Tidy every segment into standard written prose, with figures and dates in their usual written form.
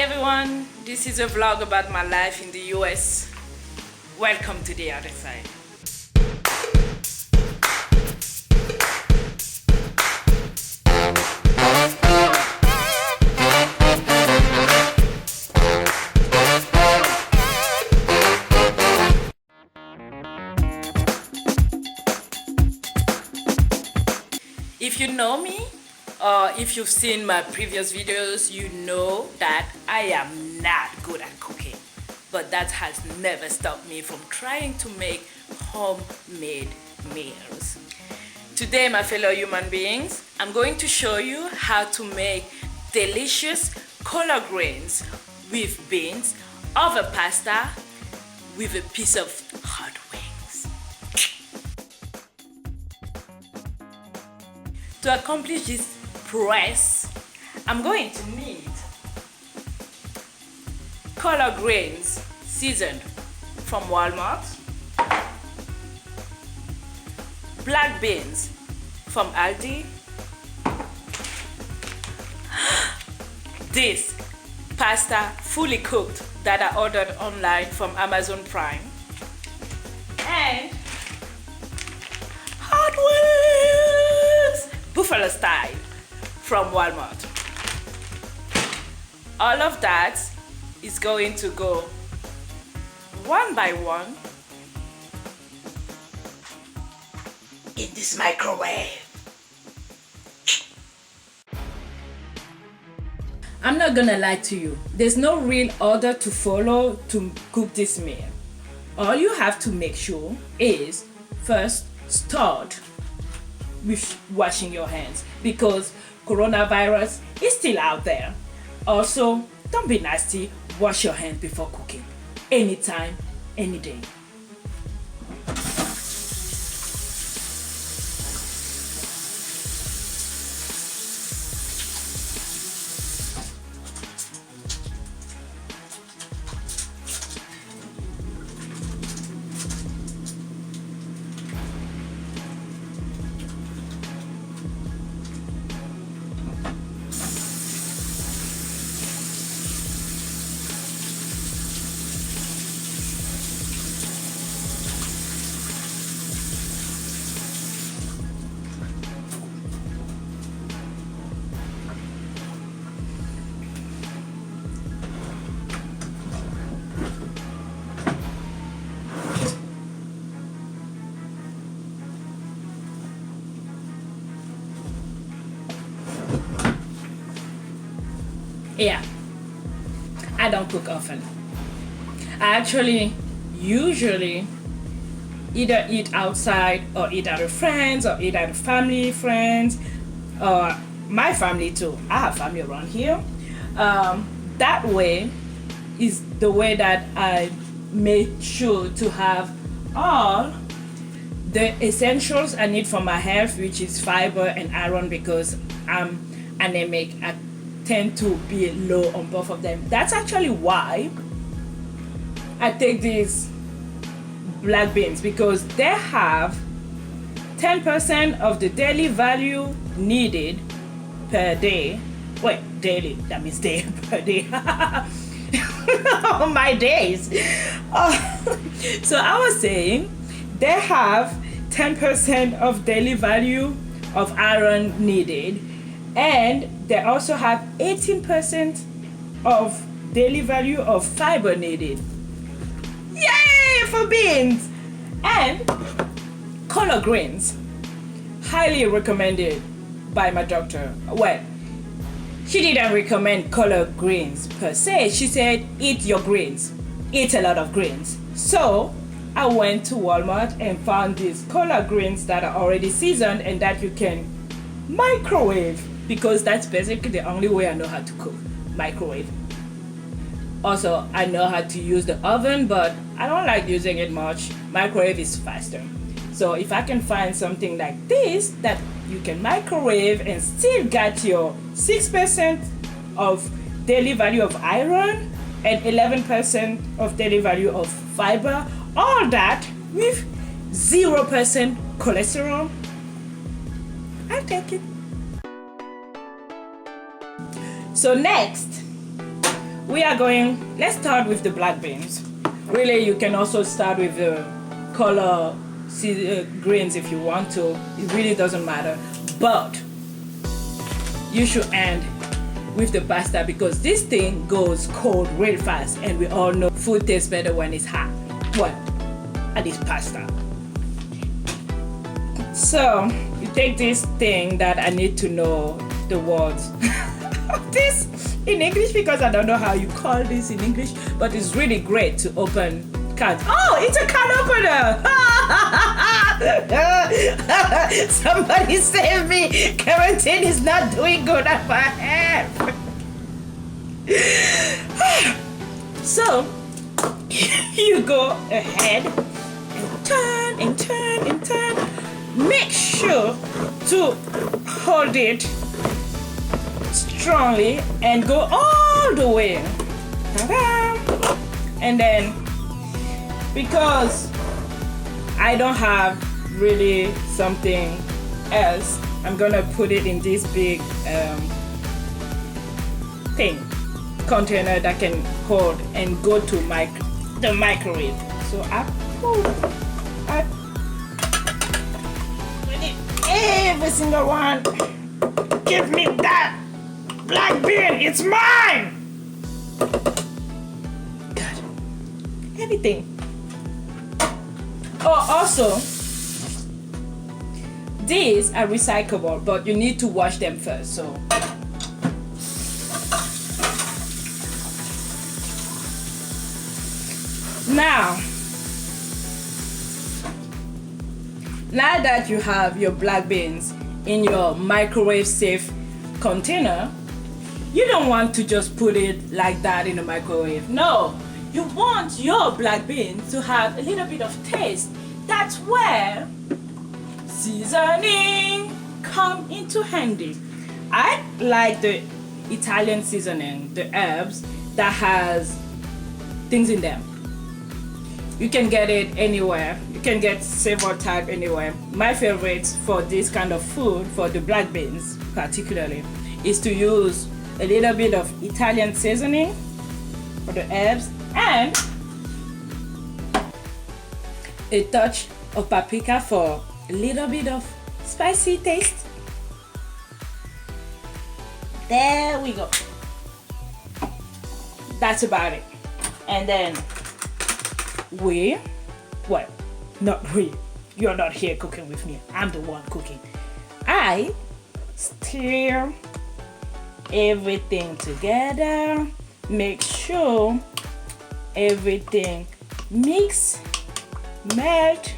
everyone, this is a vlog about my life in the US. Welcome to the other side. If you know me, or if you've seen my previous videos, you know that I am not good at cooking. But that has never stopped me from trying to make homemade meals. Today, my fellow human beings, I'm going to show you how to make delicious collard greens with beans over pasta with a piece of hot wings. To accomplish this press, I'm going to need collard greens seasoned from Walmart, black beans from Aldi, this pasta fully cooked that I ordered online from Amazon Prime, and hot wings, buffalo style, from Walmart. All of that is going to go one by one in this microwave. I'm not gonna lie to you, there's no real order to follow to cook this meal. All you have to make sure is first start with washing your hands, because coronavirus is still out there. Also, don't be nasty, wash your hands before cooking. Anytime, any day. Yeah, I don't cook often. I actually usually either eat outside or eat out with friends or eat out with family, friends, or my family too. I have family around here. That way is the way that I make sure to have all the essentials I need for my health, which is fiber and iron, because I'm anemic. I tend to be low on both of them. That's actually why I take these black beans, because they have 10% of the daily value needed per day. Wait, daily, that means day per day. My days. So I was saying they have 10% of daily value of iron needed, and they also have 18% of daily value of fiber needed. Yay for beans! And collard greens, highly recommended by my doctor. Well, she didn't recommend collard greens per se. She said, eat your greens, eat a lot of greens. So I went to Walmart and found these collard greens that are already seasoned and that you can microwave, because that's basically the only way I know how to cook, microwave. Also, I know how to use the oven, but I don't like using it much. Microwave is faster. So if I can find something like this that you can microwave and still get your 6% of daily value of iron and 11% of daily value of fiber, all that with 0% cholesterol, I'll take it. So next, let's start with the black beans. Really, you can also start with the Collards greens if you want to. It really doesn't matter. But you should end with the pasta because this thing goes cold real fast, and we all know food tastes better when it's hot. What? At least pasta. So you take this thing that I need to know the words of this in English because I don't know how you call this in English, but it's really great to open cans. Oh, it's a can opener! Somebody save me! Quarantine is not doing good at my hair. So you go ahead and turn and turn and turn. Make sure to hold it strongly and go all the way. Ta-da! And then, because I don't have really something else, I'm gonna put it in this big container that can hold and go to the microwave. So I put every single one. Give me that black bean, it's mine! God, everything. Oh, also, these are recyclable, but you need to wash them first. So now that you have your black beans in your microwave safe container, you don't want to just put it like that in the microwave. No, you want your black beans to have a little bit of taste. That's where seasoning come into handy. I like the Italian seasoning, the herbs that has things in them. You can get it anywhere. You can get several types anywhere. My favorite for this kind of food, for the black beans particularly, is to use a little bit of Italian seasoning for the herbs and a touch of paprika for a little bit of spicy taste. There we go. That's about it. And then you're not here cooking with me. I'm the one cooking. I stir everything together. Make sure everything mix, melt,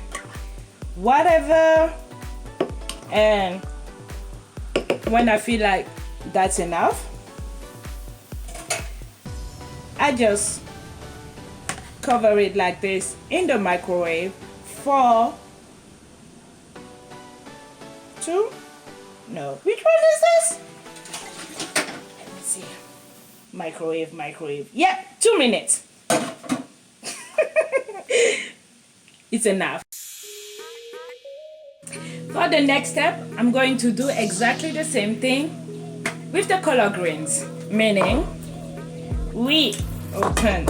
whatever. And when I feel like that's enough, I just cover it like this in the microwave for which one is this? Let me see. Microwave. Yeah, 2 minutes. It's enough. For the next step, I'm going to do exactly the same thing with the collard greens, meaning we open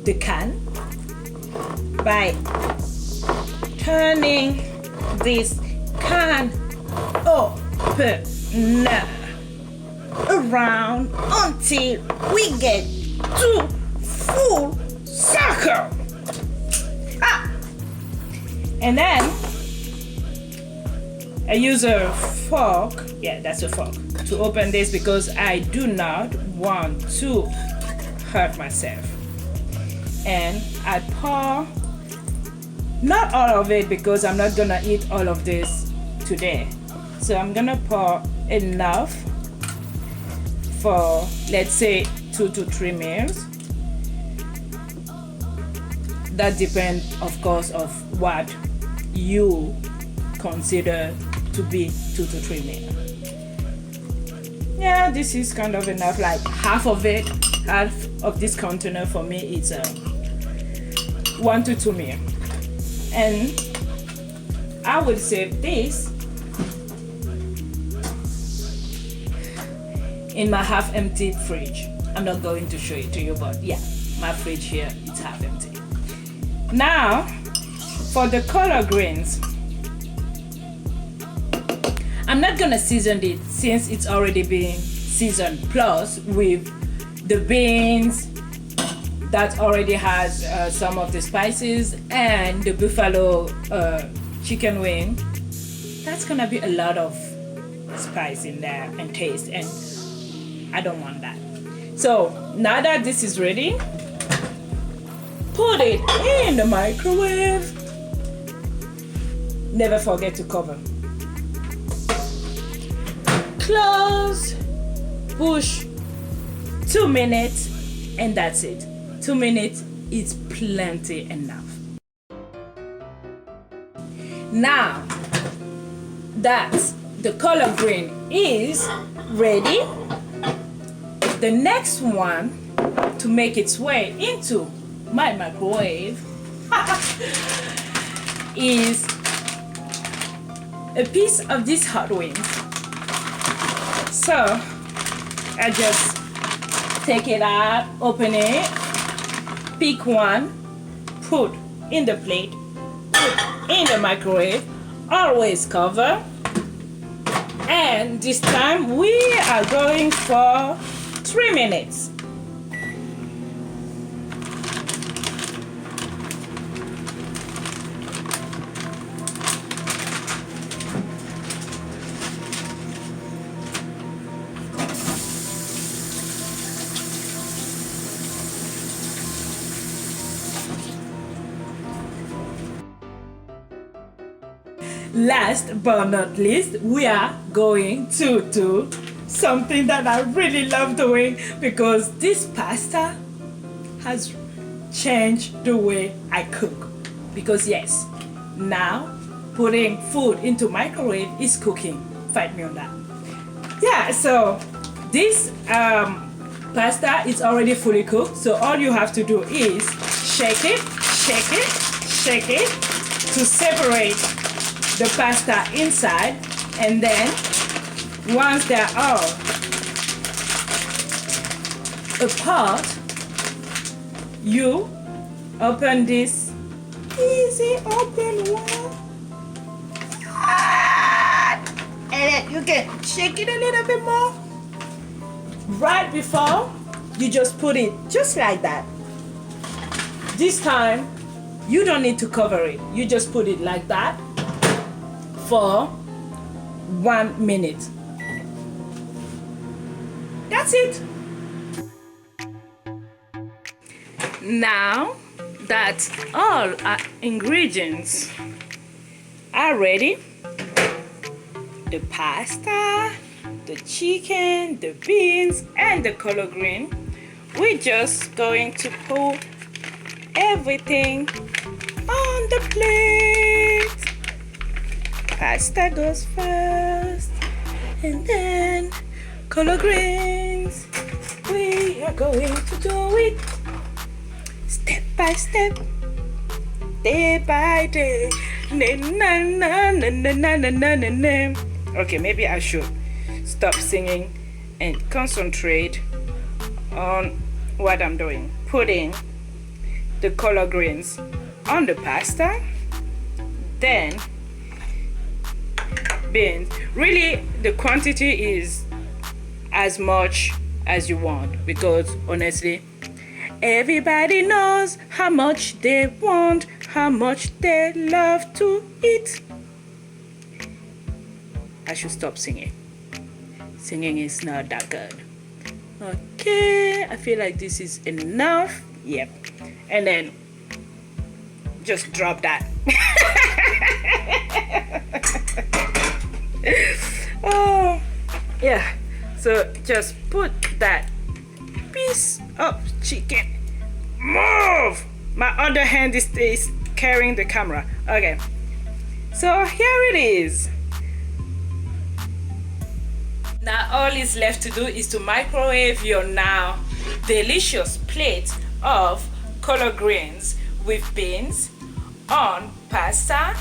the can by turning this can open around until we get to full circle. And then I use a fork, that's a fork, to open this because I do not want to hurt myself. And I pour, not all of it because I'm not gonna eat all of this today. So I'm gonna pour enough for, let's say, 2 to 3 meals. That depends, of course, of what you consider to be 2 to 3 meals. Yeah, this is kind of enough, like half of this container for me is 1 to 2 meals. And I will save this in my half empty fridge. I'm not going to show it to you, but yeah, my fridge here, it's half empty. Now for the collard greens, I'm not gonna season it since it's already been seasoned, plus with the beans that already has some of the spices, and the buffalo chicken wing. That's gonna be a lot of spice in there and taste, and I don't want that. So now that this is ready, put it in the microwave. Never forget to cover. Close, push 2 minutes, and that's it. 2 minutes is plenty enough. Now that the collard green is ready, the next one to make its way into my microwave is a piece of this hot wing. So I just take it out, open it, pick one, put in the plate, put in the microwave, always cover. And this time we are going for 3 minutes. Last but not least, we are going to do something that I really love doing, because this pasta has changed the way I cook. Because yes, now putting food into microwave is cooking. Fight me on that. Yeah, so this pasta is already fully cooked, so all you have to do is shake it, shake it, shake it to separate the pasta inside, and then once they're all apart, you open this easy open one, and then you can shake it a little bit more. Right before, you just put it just like that. This time you don't need to cover it, you just put it like that for 1 minute. That's it. Now that all our ingredients are ready, the pasta, the chicken, the beans, and the collard green, we're just going to put everything on the plate. Pasta goes first, and then collard greens. We are going to do it step by step, day by day. Na, na, na, na, na, na, na, na, na. Okay, maybe I should stop singing and concentrate on what I'm doing. Putting the collard greens on the pasta, then beans. Really, the quantity is as much as you want, because honestly, everybody knows how much they want, how much they love to eat. I should stop singing. Singing is not that good. Okay, I feel like this is enough. Yep. And then just drop that. Oh, yeah. So just put that piece of chicken. Move! My other hand is carrying the camera. Okay. So here it is. Now all is left to do is to microwave your now delicious plate of collard greens with beans on pasta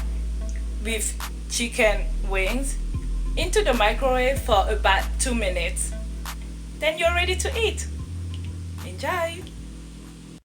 with chicken wings into the microwave for about 2 minutes. then you're ready to eat. Enjoy!